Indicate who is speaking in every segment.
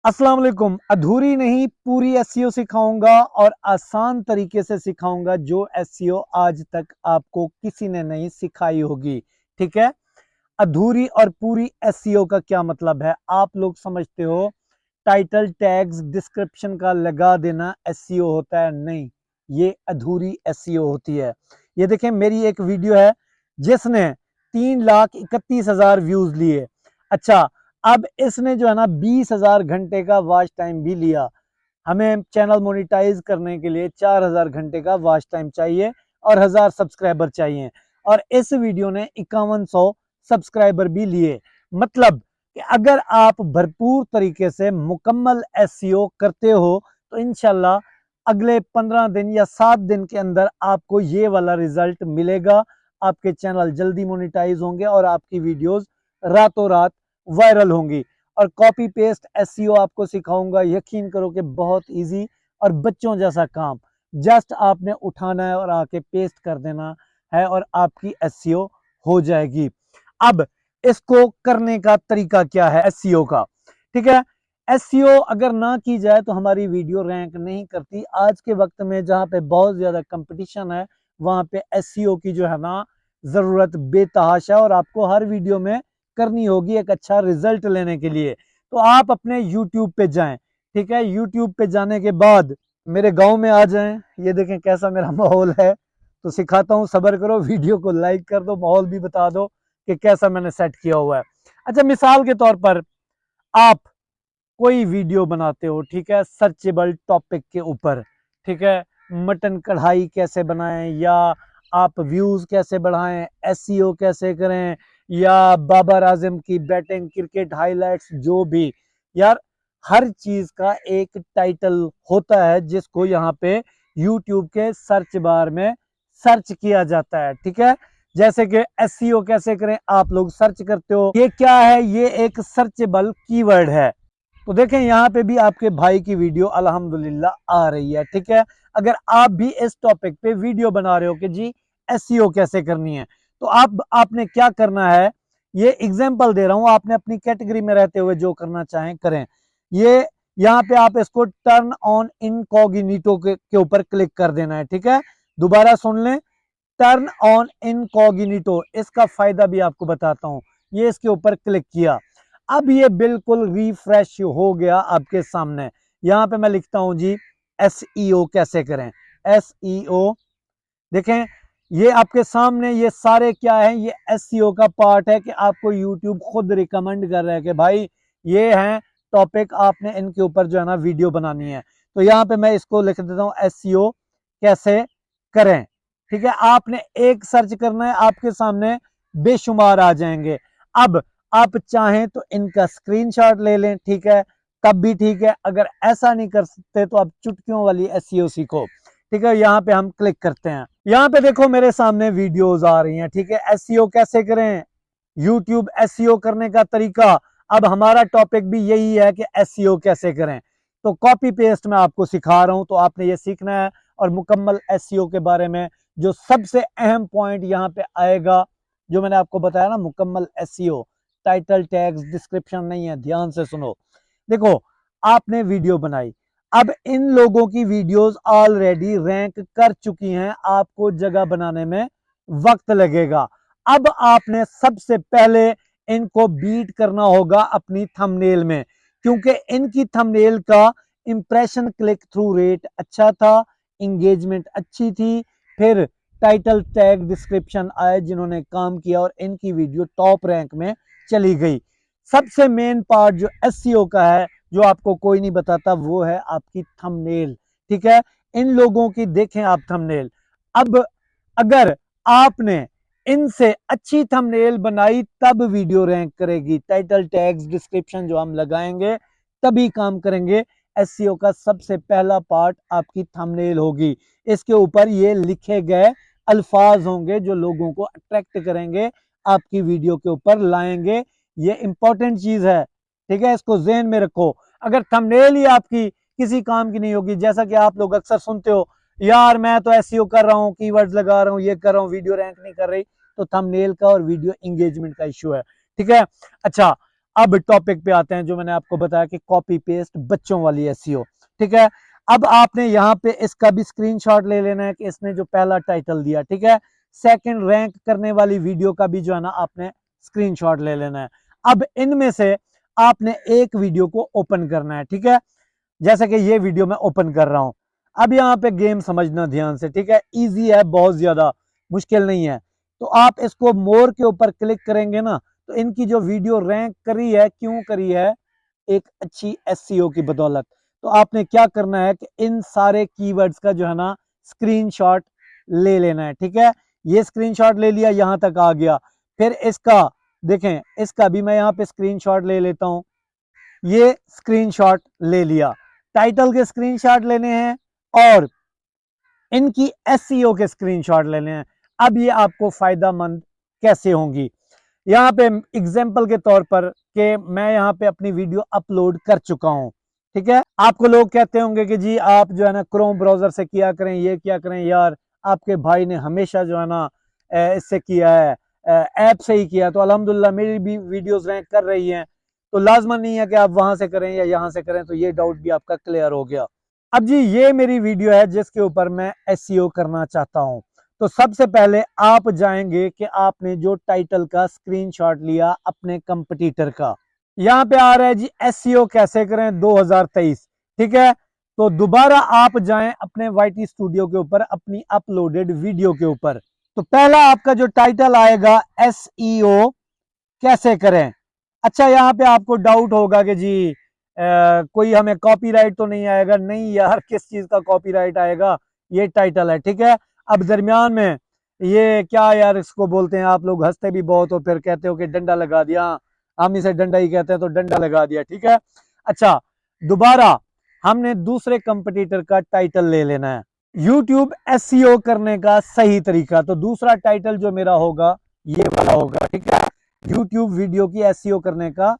Speaker 1: अस्सलाम वालेकुम। अधूरी नहीं पूरी एसईओ सिखाऊंगा और आसान तरीके से सिखाऊंगा जो एसईओ आज तक आपको किसी ने नहीं सिखाई होगी। ठीक है। अधूरी और पूरी एसईओ का क्या मतलब है? आप लोग समझते हो टाइटल टैग्स डिस्क्रिप्शन का लगा देना एसईओ होता है? नहीं, ये अधूरी एसईओ होती है। ये देखें, मेरी एक वीडियो है जिसने 3,31,000 व्यूज लिए। अच्छा, अब इसने जो है ना 20,000 घंटे का वॉच टाइम भी लिया। हमें चैनल मोनेटाइज करने के लिए 4,000 घंटे का वॉच टाइम चाहिए और 1,000 सब्सक्राइबर चाहिए, और इस वीडियो ने 5100 सब्सक्राइबर भी लिए। मतलब कि अगर आप भरपूर तरीके से मुकम्मल एसईओ करते हो तो इंशाल्लाह अगले 15 दिन या 7 दिन के अंदर आपको ये वाला रिजल्ट मिलेगा। आपके चैनल जल्दी मोनेटाइज होंगे और आपकी वीडियोस रातों रात वायरल होंगी। और कॉपी पेस्ट एसईओ आपको सिखाऊंगा, यकीन करो कि बहुत इजी और बच्चों जैसा काम। जस्ट आपने उठाना है और आके पेस्ट कर देना है और आपकी एसईओ हो जाएगी। अब इसको करने का तरीका क्या है एसईओ का? ठीक है। एसईओ अगर ना की जाए तो हमारी वीडियो रैंक नहीं करती। आज के वक्त में जहां पे बहुत ज्यादा कंपटीशन है वहां पे एसईओ की जो है ना जरूरत बेतहाशा है, और आपको हर वीडियो में करनी होगी एक अच्छा रिजल्ट लेने के लिए। तो आप अपने YouTube पे जाएं। ठीक है। YouTube पे जाने के बाद मेरे गांव में आ जाएं। ये देखें कैसा मेरा माहौल है। तो सिखाता हूं, सब्र करो, वीडियो को लाइक कर दो, माहौल भी बता दो कि कैसा मैंने सेट किया हुआ है। अच्छा, मिसाल के तौर पर आप कोई वीडियो बनाते हो, ठीक है, सर्चेबल टॉपिक के ऊपर। ठीक है। मटन कढ़ाई कैसे बनाएं, या आप व्यूज कैसे बढ़ाएं, एसईओ कैसे करें, या बाबर आजम की बैटिंग, क्रिकेट हाइलाइट्स, जो भी। यार, हर चीज का एक टाइटल होता है जिसको यहाँ पे यूट्यूब के सर्च बार में सर्च किया जाता है। ठीक है। जैसे कि एसईओ कैसे करें, आप लोग सर्च करते हो, ये क्या है? ये एक सर्चेबल कीवर्ड है। तो देखें यहाँ पे भी आपके भाई की वीडियो अल्हम्दुलिल्लाह आ रही है। ठीक है। अगर आप भी इस टॉपिक पे वीडियो बना रहे हो कि जी एसईओ कैसे करनी है, तो आपने क्या करना है, ये एग्जांपल दे रहा हूं, आपने अपनी कैटेगरी में रहते हुए जो करना चाहें करें। ये यहाँ पे आप इसको टर्न ऑन इनकॉग्निटो के ऊपर क्लिक कर देना है। ठीक है। दोबारा सुन लें, टर्न ऑन इनकॉग्निटो, इसका फायदा भी आपको बताता हूं। ये इसके ऊपर क्लिक किया, अब ये बिल्कुल रिफ्रेश हो गया आपके सामने। यहां पे मैं लिखता हूं जी एसईओ कैसे करें। एसईओ देखें, ये आपके सामने ये सारे क्या है, ये एसईओ का पार्ट है कि आपको यूट्यूब खुद रिकमेंड कर रहा है कि भाई ये हैं टॉपिक, आपने इनके ऊपर जो है ना वीडियो बनानी है। तो यहाँ पे मैं इसको लिख देता हूँ एसईओ कैसे करें। ठीक है। आपने एक सर्च करना है, आपके सामने बेशुमार आ जाएंगे। अब आप चाहें तो इनका स्क्रीनशॉट ले लें, ठीक है, तब भी ठीक है। अगर ऐसा नहीं कर सकते तो आप चुटकियों वाली एसईओ सीखो। ठीक है। यहाँ पे हम क्लिक करते हैं, यहाँ पे देखो मेरे सामने वीडियोस आ रही हैं। ठीक है। एसईओ कैसे करें, यूट्यूब एसईओ करने का तरीका। अब हमारा टॉपिक भी यही है कि एसईओ कैसे करें, तो कॉपी पेस्ट मैं आपको सिखा रहा हूं, तो आपने ये सीखना है। और मुकम्मल एसईओ के बारे में जो सबसे अहम पॉइंट यहाँ पे आएगा, जो मैंने आपको बताया ना, मुकम्मल एसईओ, टाइटल टैग्स डिस्क्रिप्शन नहीं है, ध्यान से सुनो। देखो, आपने वीडियो बनाई, अब इन लोगों की वीडियोस ऑलरेडी रैंक कर चुकी हैं, आपको जगह बनाने में वक्त लगेगा। अब आपने सबसे पहले इनको बीट करना होगा अपनी थंबनेल में, क्योंकि इनकी थंबनेल का इंप्रेशन क्लिक थ्रू रेट अच्छा था, इंगेजमेंट अच्छी थी, फिर टाइटल टैग डिस्क्रिप्शन आए जिन्होंने काम किया और इनकी वीडियो टॉप रैंक में चली गई। सबसे मेन पार्ट जो एसईओ का है, जो आपको कोई नहीं बताता, वो है आपकी थंबनेल। ठीक है। इन लोगों की देखें आप थंबनेल। अब अगर आपने इनसे अच्छी थंबनेल बनाई तब वीडियो रैंक करेगी। टाइटल टैग्स डिस्क्रिप्शन जो हम लगाएंगे तभी काम करेंगे। एसईओ का सबसे पहला पार्ट आपकी थंबनेल होगी। इसके ऊपर ये लिखे गए अल्फाज होंगे जो लोगों को अट्रैक्ट करेंगे, आपकी वीडियो के ऊपर लाएंगे। ये इंपॉर्टेंट चीज है। ठीक है। इसको ज़हन में रखो। अगर थंबनेल ही आपकी किसी काम की नहीं होगी, जैसा कि आप लोग अक्सर सुनते हो, यार मैं तो एसईओ कर रहा हूँ, कीवर्ड्स लगा रहा हूँ, ये कर रहा हूँ, वीडियो रैंक नहीं कर रही, तो थंबनेल का और वीडियो एंगेजमेंट का इशू है। ठीक है। अच्छा, अब टॉपिक पे आते हैं जो मैंने आपको बताया कि कॉपी पेस्ट बच्चों वाली एसईओ। ठीक है, अब आपने यहाँ पे इसका भी स्क्रीनशॉट ले लेना है कि इसने जो पहला टाइटल दिया, ठीक है, सेकंड रैंक करने वाली वीडियो का भी जो है ना आपने स्क्रीनशॉट ले लेना है। अब इनमें से आपने एक वीडियो को ओपन करना है, ठीक है, जैसे कि ये वीडियो मैं ओपन कर रहा हूं। अब यहाँ पे गेम समझना ध्यान से, ठीक है, इजी है, बहुत ज्यादा मुश्किल नहीं है। तो आप इसको मोर के ऊपर क्लिक करेंगे ना, तो इनकी जो वीडियो रैंक करी है, क्यों करी है, एक अच्छी एसईओ की बदौलत। तो आपने क्या करना है कि इन सारे कीवर्ड्स का जो है ना स्क्रीनशॉट ले लेना है, ठीक है। ये स्क्रीनशॉट ले लिया, यहां तक आ गया। फिर इसका देखें, इसका भी मैं यहाँ पे स्क्रीनशॉट ले लेता हूं। ये स्क्रीनशॉट ले लिया, टाइटल के स्क्रीनशॉट लेने हैं और इनकी एसईओ के स्क्रीनशॉट लेने हैं। अब ये आपको फायदेमंद कैसे होंगी, यहाँ पे एग्जांपल के तौर पर कि मैं यहाँ पे अपनी वीडियो अपलोड कर चुका हूँ, ठीक है। आपको लोग कहते होंगे कि जी आप जो है ना क्रोम ब्राउजर से किया करें, ये किया करें। यार आपके भाई ने हमेशा जो है ना इससे किया है, ऐप से ही किया, तो अल्हम्दुलिल्लाह मेरी भी वीडियोस रैंक कर रही हैं। तो लाजमन नहीं है कि आप वहां से करें या यहाँ से करें। तो ये डाउट भी आपका क्लियर हो गया। अब जी ये मेरी वीडियो है जिसके ऊपर मैं एसईओ करना चाहता हूं। तो सबसे पहले आप जाएंगे कि आपने जो टाइटल का स्क्रीनशॉट लिया अपने कंपटीटर का, यहां पे आ रहा है जी एसईओ कैसे करें 2023, ठीक है। तो दोबारा आप जाएं अपने वाईटी स्टूडियो के ऊपर, अपनी अपलोडेड वीडियो के ऊपर। तो पहला आपका जो टाइटल आएगा एसईओ कैसे करें। अच्छा, यहाँ पे आपको डाउट होगा कि जी कोई हमें कॉपीराइट तो नहीं आएगा। नहीं यार, किस चीज का कॉपीराइट आएगा, ये टाइटल है, ठीक है। अब दरमियान में ये क्या यार इसको बोलते हैं, आप लोग हंसते भी बहुत हो, फिर कहते हो कि डंडा लगा दिया। हम इसे डंडा ही कहते हैं, तो डंडा लगा दिया, ठीक है। अच्छा, दोबारा हमने दूसरे कंपटीटर का टाइटल ले लेना है। यूट्यूब एसईओ करने का सही तरीका, तो दूसरा टाइटल जो मेरा होगा ये वाला होगा, ठीक है। यूट्यूब वीडियो की एसईओ करने का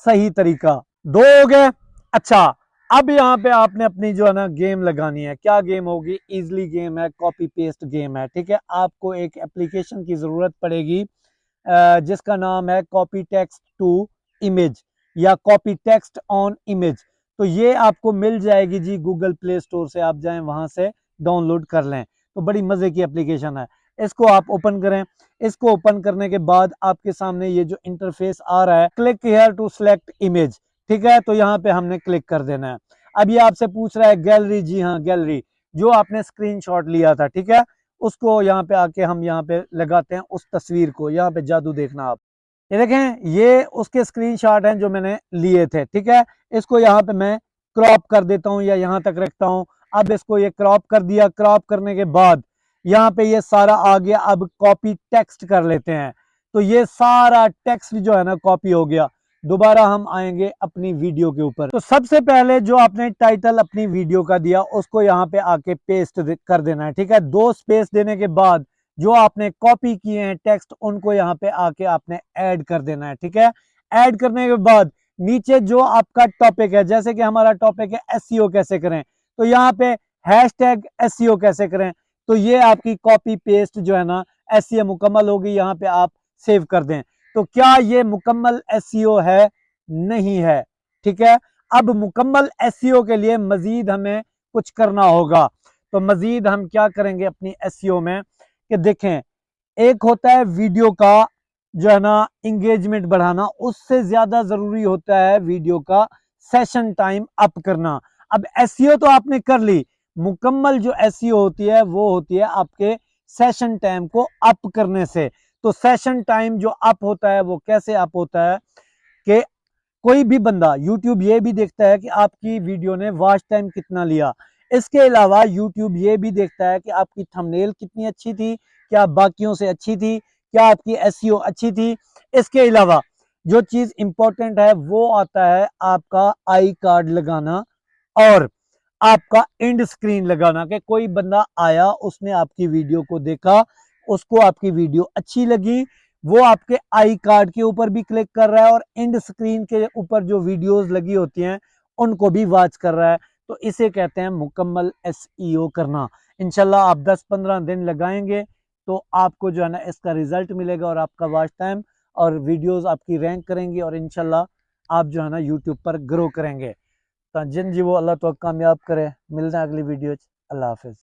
Speaker 1: सही तरीका, दो हो गए। अच्छा, अब यहाँ पे आपने अपनी जो है ना गेम लगानी है। क्या गेम होगी, इजली गेम है, कॉपी पेस्ट गेम है, ठीक है। आपको एक एप्लीकेशन की जरूरत पड़ेगी जिसका नाम है कॉपी टेक्स्ट टू इमेज या कॉपी टेक्स्ट ऑन इमेज। तो ये आपको मिल जाएगी जी गूगल प्ले स्टोर से, आप जाएं वहां से डाउनलोड कर लें। तो बड़ी मजे की एप्लीकेशन है, इसको आप ओपन करें। इसको ओपन करने के बाद आपके सामने ये जो इंटरफेस आ रहा है, click here to select image, ठीक है। तो यहाँ पे हमने क्लिक कर देना है। अब ये आपसे पूछ रहा है गैलरी, जी हाँ गैलरी, जो आपने स्क्रीनशॉट लिया था, ठीक है, उसको यहाँ पे आके हम यहाँ पे लगाते हैं उस तस्वीर को। यहाँ पे जादू देखना आप, ये देखें, ये उसके स्क्रीनशॉट हैं जो मैंने लिए थे, ठीक है। इसको यहाँ पे मैं क्रॉप कर देता हूँ या यहाँ तक रखता हूँ। अब इसको ये क्रॉप कर दिया, क्रॉप करने के बाद यहाँ पे ये सारा आ गया। अब कॉपी टेक्स्ट कर लेते हैं, तो ये सारा टेक्स्ट जो है ना कॉपी हो गया। दोबारा हम आएंगे अपनी वीडियो के ऊपर। तो सबसे पहले जो आपने टाइटल अपनी वीडियो का दिया उसको यहाँ पे आके पेस्ट कर देना है, ठीक है। दो स्पेस देने के बाद जो आपने कॉपी किए हैं टेक्स्ट, उनको यहाँ पे आके आपने ऐड कर देना है, ठीक है। ऐड करने के बाद नीचे जो आपका टॉपिक है, जैसे कि हमारा टॉपिक है एसईओ कैसे करें, तो यहाँ पे हैशटैग एसईओ कैसे करें। तो ये आपकी कॉपी पेस्ट जो है ना एसईओ मुकम्मल होगी, यहाँ पे आप सेव कर दें। तो क्या ये मुकम्मल एसईओ है? नहीं है, ठीक है। अब मुकम्मल एसईओ के लिए मजीद हमें कुछ करना होगा। तो मजीद हम क्या करेंगे अपनी एसईओ में कि देखें, एक होता है वीडियो का जो है ना इंगेजमेंट बढ़ाना, उससे ज्यादा जरूरी होता है वीडियो का सेशन टाइम अप करना। अब एसईओ तो आपने कर ली, मुकम्मल जो एसईओ होती है वो होती है आपके सेशन टाइम को अप करने से। तो सेशन टाइम जो अप होता है वो कैसे अप होता है कि कोई भी बंदा यूट्यूब ये भी देखता है कि आपकी वीडियो ने वॉच टाइम कितना लिया। इसके अलावा यूट्यूब ये भी देखता है कि आपकी थंबनेल कितनी अच्छी थी, क्या बाकियों से अच्छी थी, क्या आपकी एसईओ अच्छी थी। इसके अलावा जो चीज इंपॉर्टेंट है वो आता है आपका आई कार्ड लगाना और आपका एंड स्क्रीन लगाना, कि कोई बंदा आया, उसने आपकी वीडियो को देखा, उसको आपकी वीडियो अच्छी लगी, वो आपके आई कार्ड के ऊपर भी क्लिक कर रहा है और एंड स्क्रीन के ऊपर जो वीडियोस लगी होती हैं उनको भी वॉच कर रहा है। तो इसे कहते हैं मुकम्मल एसईओ करना। इंशाल्लाह आप 10-15 दिन लगाएंगे तो आपको जो है ना इसका रिजल्ट मिलेगा और आपका वॉच टाइम और वीडियोस आपकी रैंक करेंगी और इंशाल्लाह आप जो है ना यूट्यूब पर ग्रो करेंगे। तो जिन जी वो अल्लाह तो कामयाब करे। मिलते हैं अगली वीडियो। अल्लाह हाफिज।